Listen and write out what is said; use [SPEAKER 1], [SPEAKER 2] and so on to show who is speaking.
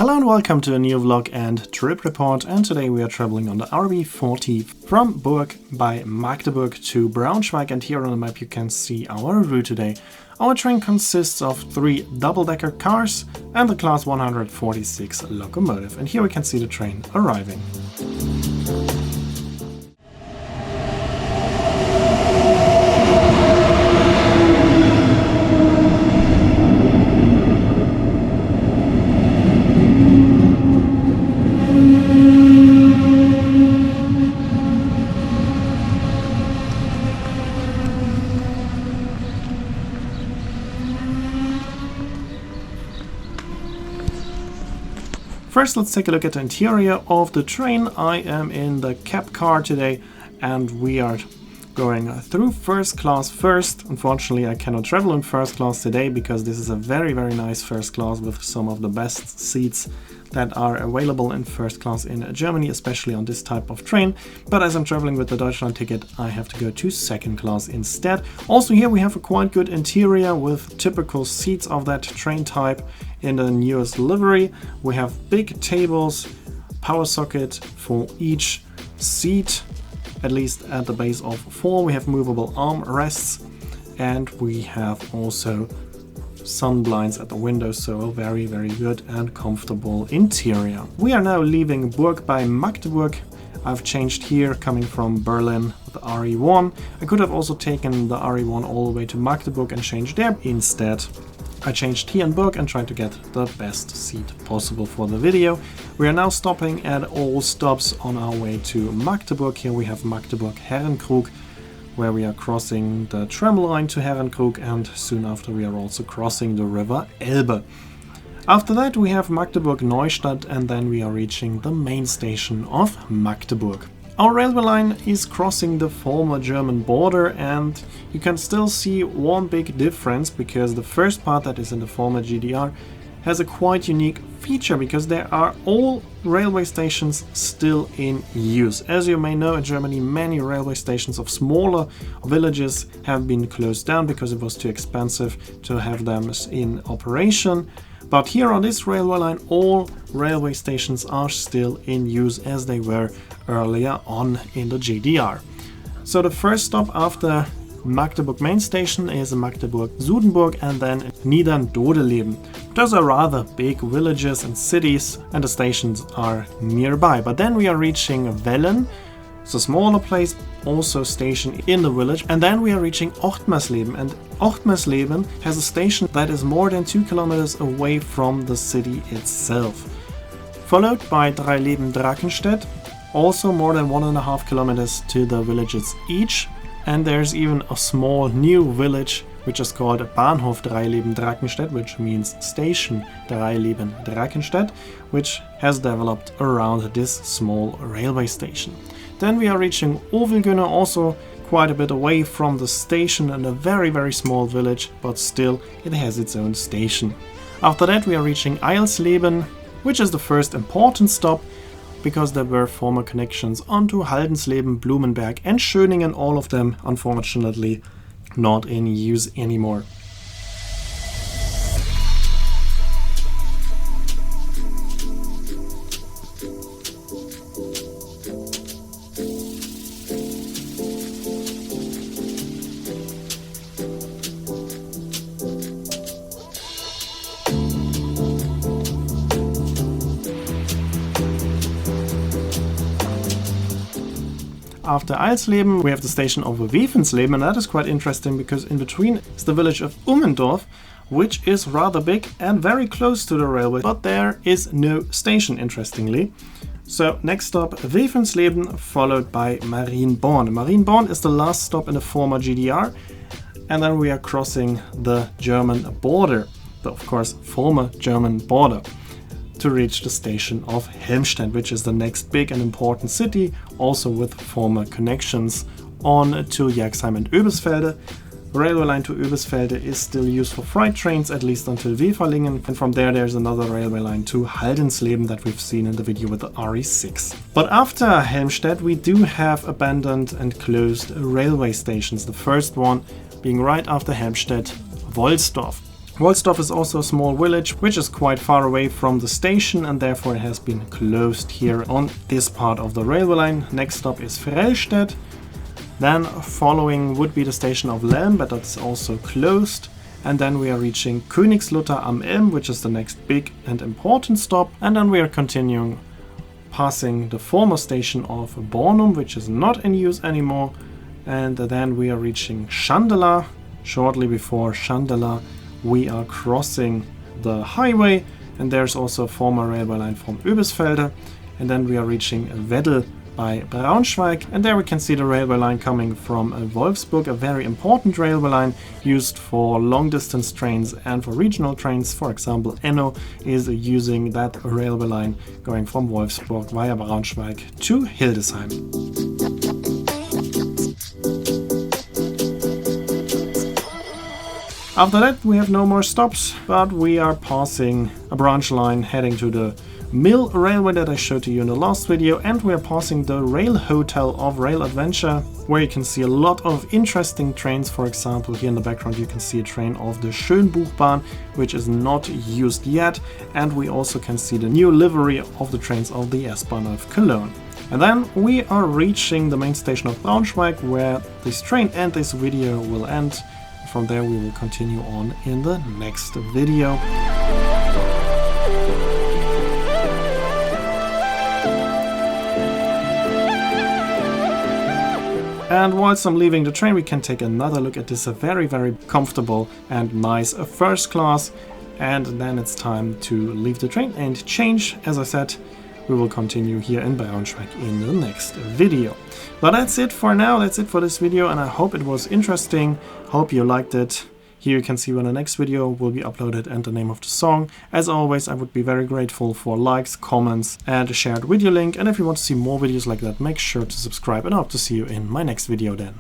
[SPEAKER 1] Hello and welcome to a new vlog and trip report, and today we are traveling on the RB40 from Burg by Magdeburg to Braunschweig, and here on the map you can see our route today. Our train consists of 3 double-decker cars and the class 146 locomotive, and here we can see the train arriving. First, let's take a look at the interior of the train. I am in the cab car today and we are going through first class first. Unfortunately, I cannot travel in first class today because this is a very nice first class with some of the best seats that are available in first class in Germany, especially on this type of train. But as I'm traveling with the Deutschland ticket, I have to go to second class instead. Also here we have a quite good interior with typical seats of that train type in the newest livery. We have big tables, power socket for each seat, at least at the base of 4. We have movable arm rests and we have also sun blinds at the windows, so a very good and comfortable interior. We are now leaving Burg by Magdeburg. I've changed here coming from Berlin with the RE1. I could have also taken the RE1 all the way to Magdeburg and changed there. Instead, I changed here in Burg and tried to get the best seat possible for the video. We are now stopping at all stops on our way to Magdeburg. Here we have Magdeburg Herrenkrug, where we are crossing the tram line to Herrenkrug, and soon after we are also crossing the river Elbe. After that we have Magdeburg Neustadt, and then we are reaching the main station of Magdeburg. Our railway line is crossing the former German border, and you can still see one big difference, because the first part that is in the former GDR has a quite unique feature, because there are all railway stations still in use. As you may know, in Germany many railway stations of smaller villages have been closed down because it was too expensive to have them in operation. But here on this railway line all railway stations are still in use as they were earlier on in the GDR. So the first stop after Magdeburg main station is Magdeburg-Sudenburg and then Niedern-Dodeleben. Those are rather big villages and cities, and the stations are nearby. But then we are reaching Wellen, it's a smaller place, also station in the village, and then we are reaching Ochtmersleben, and Ochtmersleben has a station that is more than 2 kilometers away from the city itself. Followed by Dreileben-Drachenstedt, also more than 1.5 kilometers to the villages each. And there's even a small new village which is called Bahnhof Dreileben-Drachenstedt, which means Station Dreileben-Drachenstedt, which has developed around this small railway station. Then we are reaching Ovelgönne, also quite a bit away from the station and a very small village, but still it has its own station. After that we are reaching Eilsleben, which is the first important stop, because there were former connections onto Haldensleben, Blumenberg and Schöningen, all of them unfortunately not in use anymore. After Eilsleben we have the station of Wevensleben, and that is quite interesting because in between is the village of Ummendorf, which is rather big and very close to the railway, but there is no station, interestingly. So next stop Wevensleben, followed by Marienborn. Marienborn is the last stop in the former GDR, and then we are crossing the German border, the of course former German border, to reach the station of Helmstedt, which is the next big and important city, also with former connections on to Jagsheim and Oebisfelde. The railway line to Oebisfelde is still used for freight trains, at least until Weferlingen, and from there's another railway line to Haldensleben that we've seen in the video with the RE6. But after Helmstedt we do have abandoned and closed railway stations, the first one being right after Helmstedt, Wolfsdorf. Wollsdorf is also a small village which is quite far away from the station, and therefore it has been closed here on this part of the railway line. Next stop is Frellstedt. Then following would be the station of Lelm, but that's also closed. And then we are reaching Königslutter am Ilm, which is the next big and important stop. And then we are continuing passing the former station of Bornum, which is not in use anymore. And then we are reaching Schandela. Shortly before Schandela, we are crossing the highway, and there's also a former railway line from Oebisfelde. And then we are reaching Weddell by Braunschweig, and there we can see the railway line coming from Wolfsburg, a very important railway line used for long distance trains and for regional trains. For example, Enno is using that railway line going from Wolfsburg via Braunschweig to Hildesheim. After that we have no more stops, but we are passing a branch line heading to the Mill Railway that I showed to you in the last video, and we are passing the Rail Hotel of Rail Adventure, where you can see a lot of interesting trains. For example, here in the background you can see a train of the Schönbuchbahn, which is not used yet, and we also can see the new livery of the trains of the S-Bahn of Cologne. And then we are reaching the main station of Braunschweig, where this train and this video will end. From there we will continue on in the next video. And whilst I'm leaving the train, we can take another look at this very, very comfortable and nice first class. And then it's time to leave the train and change. As I said, we will continue here in Braunschweig in the next video. But that's it for now, that's it for this video, and I hope it was interesting. Hope you liked it. Here you can see when the next video will be uploaded and the name of the song. As always, I would be very grateful for likes, comments and a shared video link. And if you want to see more videos like that, make sure to subscribe, and I hope to see you in my next video then.